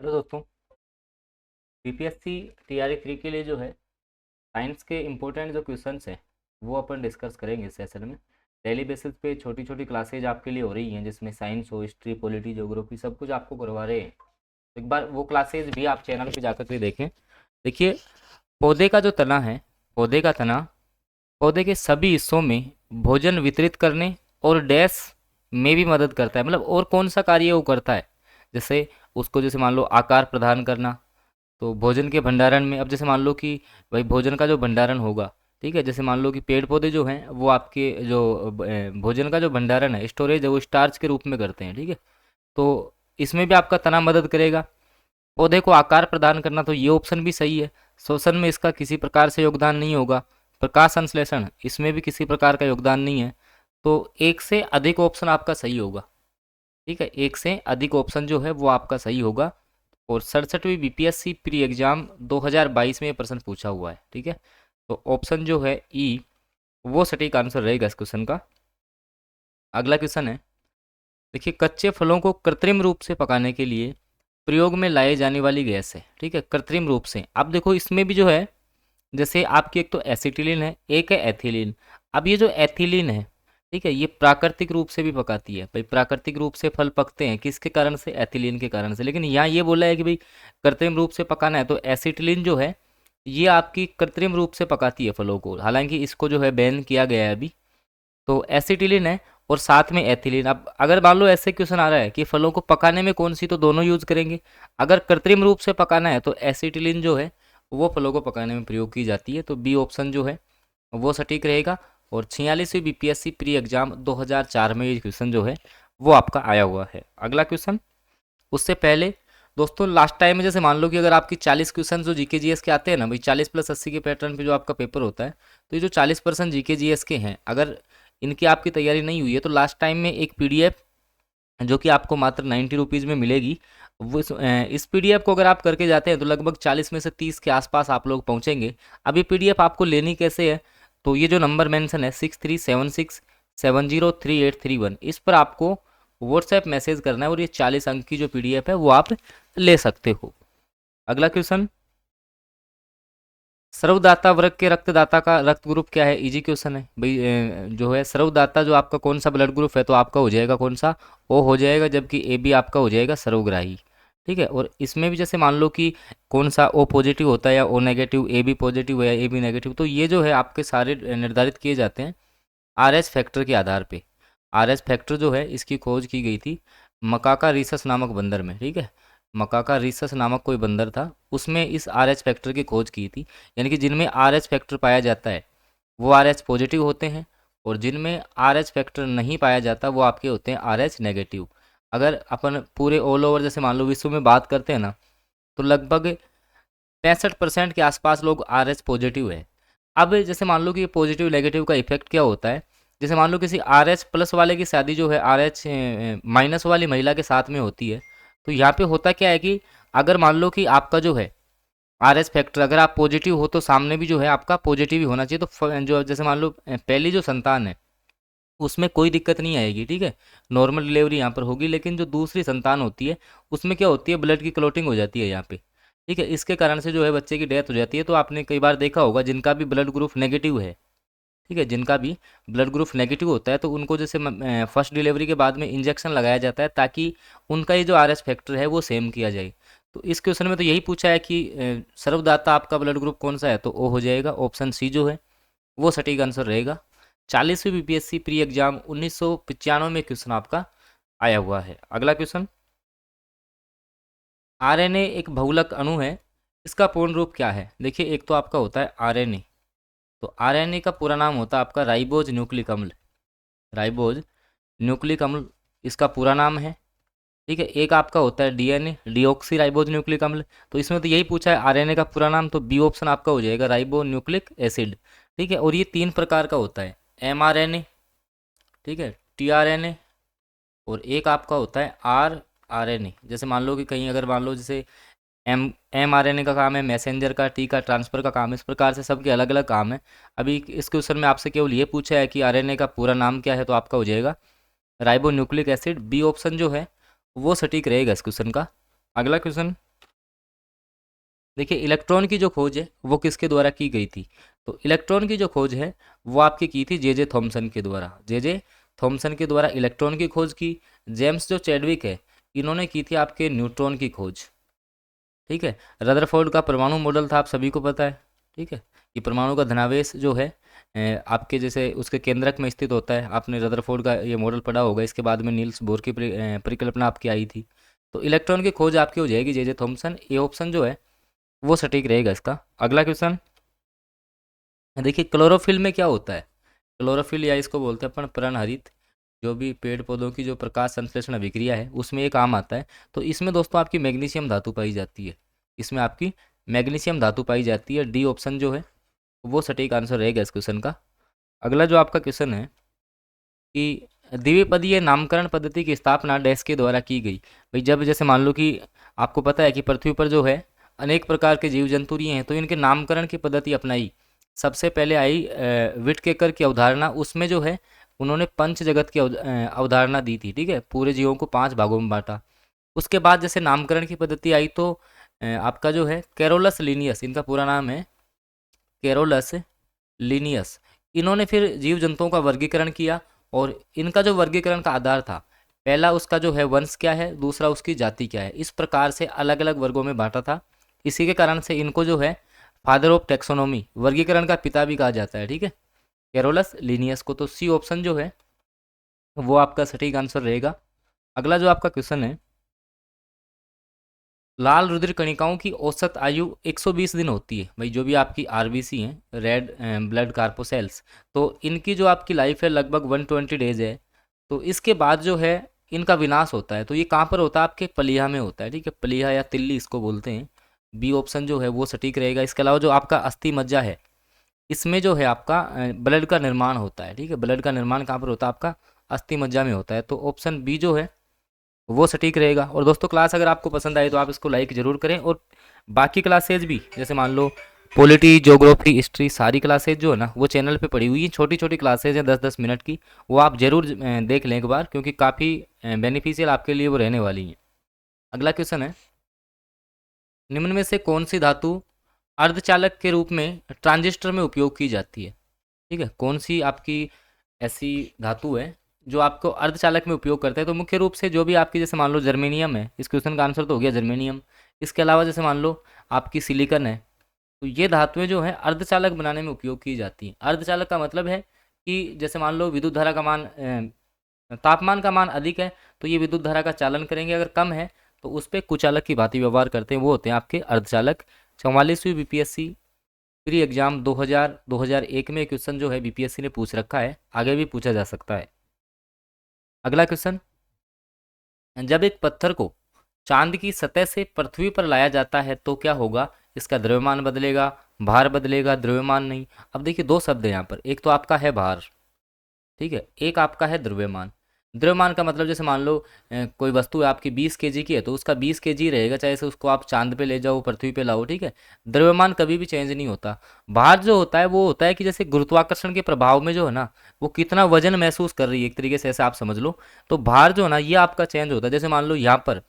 Hello दोस्तों। BPSC TRE 3 के लिए जो है साइंस के इम्पोर्टेंट जो क्वेश्चंस हैं वो अपन डिस्कस करेंगे इस सेशन में। डेली बेसिस पे छोटी छोटी क्लासेज आपके लिए हो रही हैं, जिसमें साइंस हो, हिस्ट्री, पॉलिटी, ज्योग्राफी सब कुछ आपको करवा रहे हैं। तो एक बार वो क्लासेज भी आप चैनल पे जाकर के देखें। देखिए, पौधे का जो तना है, पौधे का तना पौधे के सभी हिस्सों में भोजन वितरित करने और डैश में भी मदद करता है। मतलब और कौन सा कार्य वो करता है, जैसे उसको जैसे मान लो आकार प्रदान करना, तो भोजन के भंडारण में। अब जैसे मान लो कि भाई भोजन का जो भंडारण होगा, ठीक है, जैसे मान लो कि पेड़ पौधे जो हैं वो आपके जो भोजन का जो भंडारण है, स्टोरेज है, वो स्टार्च के रूप में करते हैं, ठीक है। तो इसमें भी आपका तना मदद करेगा। पौधे को आकार प्रदान करना, तो ये ऑप्शन भी सही है। श्वसन में इसका किसी प्रकार से योगदान नहीं होगा। प्रकाश संश्लेषण, इसमें भी किसी प्रकार का योगदान नहीं है। तो एक से अधिक ऑप्शन आपका सही होगा, ठीक है, एक से अधिक ऑप्शन जो है वो आपका सही होगा। और 67वीं बीपीएससी प्री एग्जाम 2022 में ये प्रश्न पूछा हुआ है, ठीक है। तो ऑप्शन जो है ई वो सटीक आंसर रहेगा इस क्वेश्चन का। अगला क्वेश्चन है, देखिए, कच्चे फलों को कृत्रिम रूप से पकाने के लिए प्रयोग में लाई जाने वाली गैस है, ठीक है, कृत्रिम रूप से। अब देखो इसमें भी जो है, जैसे आपकी एक तो एसिटिलीन है, एक है एथिलीन। अब ये जो एथिलीन है, ठीक है, ये प्राकृतिक रूप से भी पकाती है। भाई प्राकृतिक रूप से फल पकते हैं किसके कारण से? एथिलीन के कारण से। लेकिन यहाँ ये बोला है कि भाई कृत्रिम रूप से पकाना है, तो एसिटिलीन जो है ये आपकी कृत्रिम रूप से पकाती है फलों को। हालांकि इसको जो है बैन किया गया है अभी। तो एसिटिलीन है और साथ में एथिलीन। अब अगर मान लो ऐसे क्वेश्चन आ रहा है कि फलों को पकाने में कौन सी, तो दोनों यूज करेंगे। अगर कृत्रिम रूप से पकाना है तो एसिटिलीन जो है वो फलों को पकाने में प्रयोग की जाती है। तो बी ऑप्शन जो है वो सटीक रहेगा। और 46वीं बीपीएससी प्री एग्जाम 2004 में ये क्वेश्चन जो है वो आपका आया हुआ है। अगला क्वेश्चन, उससे पहले दोस्तों लास्ट टाइम में जैसे मान लो कि अगर आपकी 40 क्वेश्चन जो जीके जीएस के आते हैं ना भाई, 40+80 के पैटर्न पे जो आपका पेपर होता है, तो ये जो 40% जीके जीएस के हैं, अगर इनकी आपकी तैयारी नहीं हुई है तो लास्ट टाइम में एक पीडीएफ जो कि आपको मात्र 90 रुपीज़ में मिलेगी, वो इस पीडीएफ को अगर आप करके जाते हैं तो लगभग 40 में से 30 के आसपास आप लोग पहुंचेंगे। अब ये पीडीएफ आपको लेनी कैसे है? तो ये जो नंबर मेंशन है 6376703831, इस पर आपको व्हाट्सएप मैसेज करना है और ये 40 अंक की जो पीडीएफ है वो आप ले सकते हो। अगला क्वेश्चन, सर्वदाता वर्ग के रक्तदाता का रक्त ग्रुप क्या है? इजी क्वेश्चन है भाई। जो है सर्वदाता जो आपका कौन सा ब्लड ग्रुप है, तो आपका हो जाएगा कौन सा? ओ हो जाएगा, जबकि ए बी आपका हो जाएगा सर्वग्राही, ठीक है। और इसमें भी जैसे मान लो कि कौन सा ओ पॉजिटिव होता है या O negative, A B positive है या ए बी नेगेटिव, तो ये जो है आपके सारे निर्धारित किए जाते हैं आर एच फैक्टर के आधार पे। आर एच फैक्टर जो है इसकी खोज की गई थी मकाका रिसस नामक बंदर में, ठीक है। मकाका रिसस नामक कोई बंदर था, उसमें इस आर एच फैक्टर की खोज की थी। यानी कि जिनमें आर एच फैक्टर पाया जाता है वो आर एच पॉजिटिव होते हैं, और जिनमें आर एच फैक्टर नहीं पाया जाता वो आपके होते हैं आर एच नेगेटिव। अगर अपन पूरे ऑल ओवर जैसे मान लो विश्व में बात करते हैं ना, तो लगभग 65% के आसपास लोग आर एच पॉजिटिव है। अब जैसे मान लो कि पॉजिटिव नेगेटिव का इफेक्ट क्या होता है, जैसे मान लो किसी आर एच प्लस वाले की शादी जो है आर एच माइनस वाली महिला के साथ में होती है, तो यहाँ पे होता क्या है कि अगर मान लो कि आपका जो है आर एच फैक्टर अगर आप पॉजिटिव हो तो सामने भी जो है आपका पॉजिटिव ही होना चाहिए। तो जो जैसे मान लो पहली जो संतान है उसमें कोई दिक्कत नहीं आएगी, ठीक है, नॉर्मल डिलीवरी यहाँ पर होगी। लेकिन जो दूसरी संतान होती है उसमें क्या होती है, ब्लड की क्लोटिंग हो जाती है यहाँ पे, ठीक है। इसके कारण से जो है बच्चे की डेथ हो जाती है। तो आपने कई बार देखा होगा जिनका भी ब्लड ग्रुप नेगेटिव है, ठीक है, जिनका भी ब्लड ग्रुप नेगेटिव होता है, तो उनको जैसे फर्स्ट डिलीवरी के बाद में इंजेक्शन लगाया जाता है ताकि उनका ये जो आर एच फैक्टर है वो सेम किया जाए। तो इस क्वेश्चन में तो यही पूछा है कि सर्वदाता आपका ब्लड ग्रुप कौन सा है, तो ओ हो जाएगा। ऑप्शन सी जो है वो सटीक आंसर रहेगा। 40वीं बीपीएससी प्री एग्जाम 1995 में क्वेश्चन आपका आया हुआ है। अगला क्वेश्चन, आरएनए एक बहुलक अणु है, इसका पूर्ण रूप क्या है? देखिए, एक तो आपका होता है आरएनए, तो आरएनए का पूरा नाम होता है आपका राइबोज न्यूक्लिक अम्ल। राइबोज न्यूक्लिक अम्ल इसका पूरा नाम है, ठीक है। एक आपका होता है डीएनए, डीऑक्सी राइबोज न्यूक्लिक अम्ल। तो इसमें तो यही पूछा है आरएनए का पूरा नाम, तो बी ऑप्शन आपका हो जाएगा राइबो न्यूक्लिक एसिड, ठीक है। और ये 3 प्रकार का होता है, एमआरएनए, ठीक है, टीआरएनए, और एक आपका होता है आरआरएनए। जैसे मान लो कि कहीं अगर मान लो जैसे एमआरएनए का काम है मैसेंजर का, टी का ट्रांसफ़र का काम है, इस प्रकार से सबके अलग अलग काम है। अभी इस क्वेश्चन में आपसे केवल ये पूछा है कि आरएनए का पूरा नाम क्या है, तो आपका हो जाएगा ribonucleic acid. B option जो है वो सटीक रहेगा इस क्वेश्चन का। अगला क्वेश्चन, देखिए इलेक्ट्रॉन की जो खोज है वो किसके द्वारा की गई थी, तो इलेक्ट्रॉन की जो खोज है वो आपकी की थी जे थॉमसन के द्वारा। जे थॉमसन के द्वारा इलेक्ट्रॉन की खोज की। जेम्स जो चैडविक है इन्होंने की थी आपके न्यूट्रॉन की खोज। ठीक है। रदरफोर्ड का परमाणु मॉडल था, आप सभी को पता है। ठीक है। ये परमाणु का धनावेश जो है आपके जैसे उसके केंद्रक में स्थित होता है। आपने रदरफोर्ड का ये मॉडल पढ़ा होगा। इसके बाद में नील्स बोर की परिकल्पना आपकी आई थी। तो इलेक्ट्रॉन की खोज आपकी हो जाएगी जे थॉमसन। ये ऑप्शन जो है वो सटीक रहेगा इसका। अगला क्वेश्चन देखिए, क्लोरोफिल में क्या होता है। क्लोरोफिल या इसको बोलते हैं अपन पर्णहरित, जो भी पेड़ पौधों की जो प्रकाश संश्लेषण अभिक्रिया है उसमें एक आम आता है। तो इसमें दोस्तों आपकी मैग्नीशियम धातु पाई जाती है। इसमें आपकी मैग्नीशियम धातु पाई जाती है। डी ऑप्शन जो है वो सटीक आंसर रहेगा इस क्वेश्चन का। अगला जो आपका क्वेश्चन है कि द्विपदीय नामकरण पद्धति की स्थापना डैश के द्वारा की गई। भाई जब जैसे मान लो कि आपको पता है कि पृथ्वी पर जो है अनेक प्रकार के जीव जंतु हैं, तो इनके नामकरण की पद्धति अपनाई। सबसे पहले आई विटकेकर की अवधारणा। उसमें जो है उन्होंने पंच जगत की अवधारणा दी थी। ठीक है। पूरे जीवों को 5 भागों में बांटा। उसके बाद जैसे नामकरण की पद्धति आई तो आपका जो है कैरोलस लिनियस, इनका पूरा नाम है कैरोलस लिनियस। इन्होंने फिर जीव जंतुओं का वर्गीकरण किया और इनका जो वर्गीकरण का आधार था, पहला उसका जो है वंश क्या है, दूसरा उसकी जाति क्या है। इस प्रकार से अलग अलग वर्गों में बांटा था। इसी के कारण से इनको जो है फादर ऑफ टेक्सोनोमी, वर्गीकरण का पिता भी कहा जाता है। ठीक है, कैरोलस लिनियस को। तो सी ऑप्शन जो है वो आपका सटीक आंसर रहेगा। अगला जो आपका क्वेश्चन है, लाल रुधिर कणिकाओं की औसत आयु 120 दिन होती है। भाई जो भी आपकी आरबीसी हैं, रेड ब्लड कार्पोसेल्स, तो इनकी जो आपकी लाइफ है लगभग 120 डेज है। तो इसके बाद जो है इनका विनाश होता है। तो ये कहाँ पर होता है, आपके पलीहा में होता है। ठीक है, पलीहा या तिल्ली इसको बोलते हैं। बी ऑप्शन जो है वो सटीक रहेगा। इसके अलावा जो आपका अस्थि मज्जा है, इसमें जो है आपका ब्लड का निर्माण होता है। ठीक है, ब्लड का निर्माण कहाँ पर होता है, आपका अस्थि मज्जा में होता है। तो ऑप्शन बी जो है वो सटीक रहेगा। और दोस्तों क्लास अगर आपको पसंद आए तो आप इसको लाइक ज़रूर करें। और बाकी क्लासेज भी, जैसे मान लो पॉलिटी, ज्योग्राफी, हिस्ट्री, सारी क्लासेज जो है ना वो चैनल पे पड़ी हुई हैं। छोटी छोटी क्लासेज हैं 10-10 मिनट की, वो आप ज़रूर देख लें एक बार, क्योंकि काफ़ी बेनिफिशियल आपके लिए वो रहने वाली हैं। अगला क्वेश्चन है, निम्न में से कौन सी धातु अर्धचालक के रूप में ट्रांजिस्टर में उपयोग की जाती है। ठीक है, कौन सी आपकी ऐसी धातु है जो आपको अर्धचालक में उपयोग करते हैं। तो मुख्य रूप से जो भी आपकी जैसे मान लो जर्मेनियम है, इस क्वेश्चन का आंसर तो हो गया जर्मेनियम। इसके अलावा जैसे मान लो आपकी सिलिकन है। तो ये धातुएं जो है अर्धचालक बनाने में उपयोग की जाती हैं। अर्धचालक का मतलब है कि जैसे मान लो विद्युत धारा का मान तापमान का मान अधिक है तो ये विद्युत धारा का चालन करेंगे, अगर कम है तो उस पर कुचालक की भांति व्यवहार करते हैं, वो होते हैं आपके अर्धचालक। 44वीं बीपीएससी प्री एग्जाम 2001 में क्वेश्चन जो है बीपीएससी ने पूछ रखा है, आगे भी पूछा जा सकता है। अगला क्वेश्चन, जब एक पत्थर को चांद की सतह से पृथ्वी पर लाया जाता है तो क्या होगा, इसका द्रव्यमान बदलेगा, भार बदलेगा, द्रव्यमान नहीं। अब देखिए दो शब्द है यहाँ पर, एक तो आपका है भार, ठीक है, एक आपका है द्रव्यमान। द्रव्यमान का मतलब जैसे मान लो कोई वस्तु है आपकी 20 केजी की है तो उसका 20 केजी रहेगा, चाहे से उसको आप चांद पे ले जाओ, पृथ्वी पे लाओ। ठीक है, द्रव्यमान कभी भी चेंज नहीं होता। भार जो होता है वो होता है कि जैसे गुरुत्वाकर्षण के प्रभाव में जो है ना वो कितना वजन महसूस कर रही है, एक तरीके से ऐसे आप समझ लो। तो भार जो है ना ये आपका चेंज होता है। जैसे मान लो यहाँ पर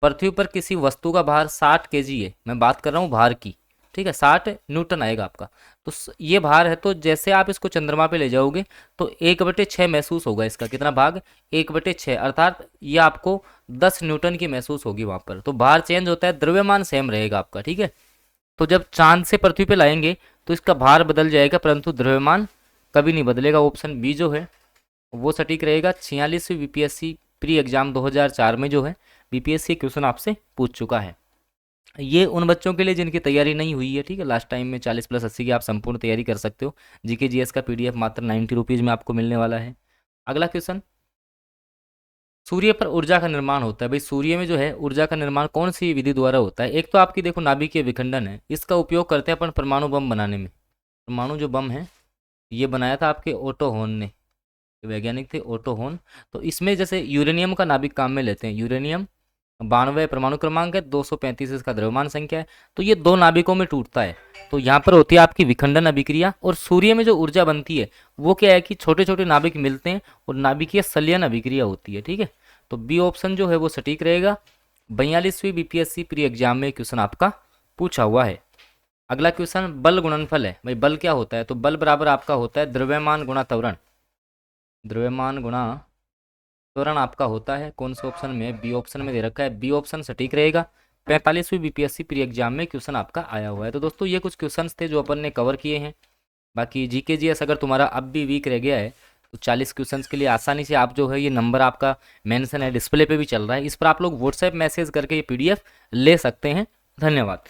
पृथ्वी पर किसी वस्तु का भार 60 केजी है, मैं बात कर रहा हूँ भार की। ठीक है, 60 न्यूटन आएगा आपका। तो ये भार है, तो जैसे आप इसको चंद्रमा पे ले जाओगे तो 1/6 महसूस होगा इसका। कितना भाग, 1/6, अर्थात ये आपको 10 न्यूटन की महसूस होगी वहां पर। तो भार चेंज होता है, द्रव्यमान सेम रहेगा आपका। ठीक है, तो जब चांद से पृथ्वी पे लाएंगे तो इसका भार बदल जाएगा परंतु द्रव्यमान कभी नहीं बदलेगा। ऑप्शन बी जो है वो सटीक रहेगा। 46वीं बीपीएससी प्री एग्जाम 2004 में जो है बीपीएससी क्वेश्चन आपसे पूछ चुका है। ये उन बच्चों के लिए जिनकी तैयारी नहीं हुई है। ठीक है, लास्ट टाइम में 40+80 की आप संपूर्ण तैयारी कर सकते हो। जीके जीएस का पीडीएफ मात्र 90 रुपीज़ में आपको मिलने वाला है। अगला क्वेश्चन, सूर्य पर ऊर्जा का निर्माण होता है। भाई सूर्य में जो है ऊर्जा का निर्माण कौन सी विधि द्वारा होता है। एक तो आपकी देखो नाभिकीय विखंडन है, इसका उपयोग करते हैं अपन परमाणु बम बनाने में। परमाणु जो बम है ये बनाया था आपके ओटो होन ने, वैज्ञानिक थे ओटो होन। तो इसमें जैसे यूरेनियम का नाभिक काम में लेते हैं। यूरेनियम 92 परमाणु क्रमांक है, 235 इसका द्रव्यमान संख्या है। तो ये दो नाभिकों में टूटता है, तो यहाँ पर होती है आपकी विखंडन अभिक्रिया। और सूर्य में जो ऊर्जा बनती है वो क्या है कि छोटे छोटे नाभिक मिलते हैं और नाभिकीय संलयन अभिक्रिया होती है। ठीक है, तो बी ऑप्शन जो है वो सटीक रहेगा। 42वीं बीपीएससी प्री एग्जाम में क्वेश्चन आपका पूछा हुआ है। अगला क्वेश्चन बल गुणनफल है। भाई बल क्या होता है? तो बल बराबर आपका होता है द्रव्यमान गुणा त्वरण। द्रव्यमान गुणा त्वरण आपका होता है कौन से ऑप्शन में? बी ऑप्शन में दे रखा है। बी ऑप्शन सटीक रहेगा। 45वीं बीपीएससी प्री एग्जाम में क्वेश्चन आपका आया हुआ है। तो दोस्तों ये कुछ क्वेश्चंस थे जो अपन ने कवर किए हैं। बाकी जीके जीएस अगर तुम्हारा अब भी वीक रह गया है तो 40 क्वेश्चंस के लिए आसानी से आप जो है, ये नंबर आपका मेंशन है डिस्प्ले पे भी चल रहा है, इस पर आप लोग व्हाट्सएप मैसेज करके ये पीडीएफ ले सकते हैं। धन्यवाद।